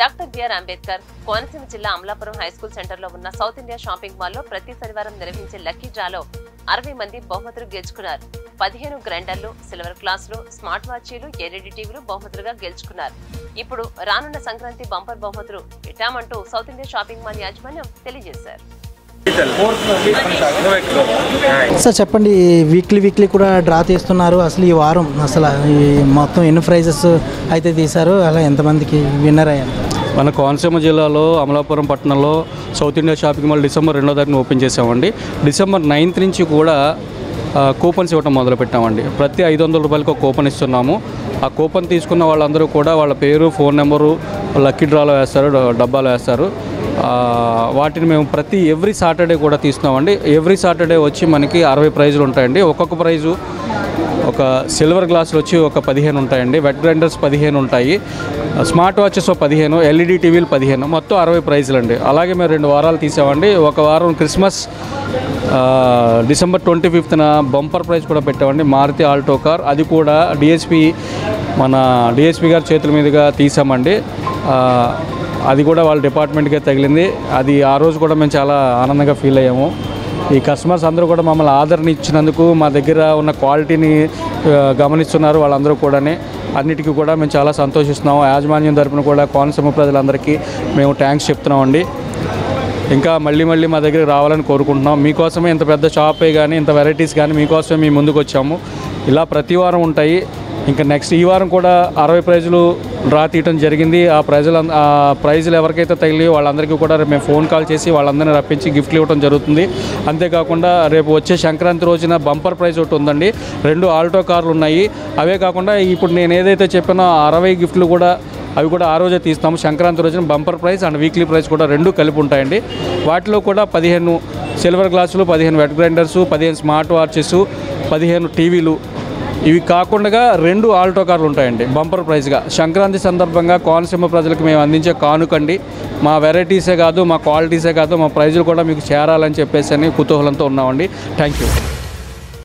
Doctor BR Ambedkar Konaseema జిల్లా Amalapuram high school centre లో ఉన్న సౌత్ ఇండియా షాపింగ్ మాల్ లో ప్రతి శనివారం నిర్వహించే లక్కీ డ్రాలో 60 మంది బహుమతులు గెలుచుకున్నారు. 15 గ్రైండర్లు, సిల్వర్ గ్లాసులు, స్మార్ట్ వాచీలు, ఎల్ఈడి టీవీలు బహుమతులుగా గెలుచుకున్నారు. ఇప్పుడు రానున్న సంక్రాంతి బంపర్ బహుమతులు ఇటామంటూ సౌత్ ఇండియా షాపింగ్ మాల్ యాజమాన్యం తెలియజేశారు. సార్ చెప్పండి, వీక్లీ కూడా డ్రా తీస్తున్నారు. అసలు ఈ వారం అసలు ఈ మొత్తం ఎన్ని ప్రైజెస్ అయితే తీశారు, అలా ఎంతమందికి విన్నర్ అయ్యారు? మన కోనసీమ జిల్లాలో అమలాపురం పట్టణంలో south India shopping mall December 2వ తారీఖున ఓపెన్ చేసామండి. డిసెంబర్ 9th నుంచి కూడా కూపన్స్ ఇవ్వటం మొదలుపెట్టామండి. ప్రతి 500 రూపాయలకు ఒక కూపన్ ఇస్తున్నాము. ఆ కూపన్ తీసుకున్న వాళ్ళందరూ కూడా వాళ్ళ పేరు, ఫోన్ నెంబరు లక్కీ డ్రాలో వేస్తారు, డబ్బాలో వేస్తారు. వాటిని మేము ఎవ్రీ సాటర్డే కూడా తీస్తున్నామండి. ఎవ్రీ సాటర్డే వచ్చి మనకి 60 ప్రైజులు ఉంటాయండి. ఒక్కొక్క ప్రైజు ఒక సిల్వర్ గ్లాసులు వచ్చి ఒక 15 ఉంటాయండి, వెట్ గ్రైండర్స్ 15 ఉంటాయి, స్మార్ట్ వాచెస్ 15, ఎల్ఈడి టీవీలు 15, మొత్తం 60 ప్రైజులు అండి. అలాగే మేము 2 వారాలు తీసామండి. ఒక వారం క్రిస్మస్ డిసెంబర్ 25న బంపర్ ప్రైజ్ కూడా పెట్టామండి, మారుతి ఆల్టో కార్. అది కూడా మన డిఎస్పీ గారి చేతుల మీదుగా తీసామండి. అది కూడా వాళ్ళ డిపార్ట్మెంట్కే తగిలింది. అది ఆ రోజు కూడా మేము చాలా ఆనందంగా ఫీల్ అయ్యాము. ఈ కస్టమర్స్ అందరూ కూడా మమ్మల్ని ఆదరణ ఇచ్చినందుకు, మా దగ్గర ఉన్న క్వాలిటీని గమనిస్తున్నారు వాళ్ళందరూ కూడా. అన్నిటికీ కూడా మేము చాలా సంతోషిస్తున్నాము. యాజమాన్యం తరపున కూడా కోనసీమ ప్రజలందరికీ మేము థ్యాంక్స్ చెప్తున్నామండి. ఇంకా మళ్ళీ మా దగ్గరికి రావాలని కోరుకుంటున్నాం. మీకోసమే ఇంత పెద్ద షాపే కానీ, ఇంత వెరైటీస్ కానీ మీకోసమే మేము ముందుకు వచ్చాము. ఇలా ప్రతి వారం ఉంటాయి. ఇంకా నెక్స్ట్ ఈ వారం కూడా 60 ప్రైజులు డ్రా తీయడం జరిగింది. ఆ ప్రైజులు ఎవరికైతే తగిలియో వాళ్ళందరికీ కూడా మేము ఫోన్ కాల్ చేసి వాళ్ళందరినీ రప్పించి గిఫ్ట్లు ఇవ్వడం జరుగుతుంది. అంతేకాకుండా రేపు వచ్చే సంక్రాంతి రోజున బంపర్ ప్రైజ్ ఒకటి ఉందండి. 2 ఆల్టో కార్లు ఉన్నాయి. అవే కాకుండా ఇప్పుడు నేను ఏదైతే చెప్పానో 60 గిఫ్ట్లు కూడా, అవి కూడా ఆ రోజే తీస్తాము. సంక్రాంతి రోజున bumper prize and weekly prize కూడా 2 కలిపి ఉంటాయండి. వాటిలో కూడా 15 సిల్వర్ గ్లాసులు, 15 వెట్ గ్రైండర్సు, 15 స్మార్ట్ వాచెస్, 15 టీవీలు, ఇవి కాకుండా 2 ఆల్టో కార్లు ఉంటాయండి బంపర్ ప్రైజ్గా. సంక్రాంతి సందర్భంగా కోనసీమ ప్రజలకు మేము అందించే కానుకండి. మా వెరైటీసే కాదు, మా క్వాలిటీసే కాదు, మా ప్రైజులు కూడా మీకు చేరాలని చెప్పేసి కుతూహలంతో ఉన్నామండి. Thank you.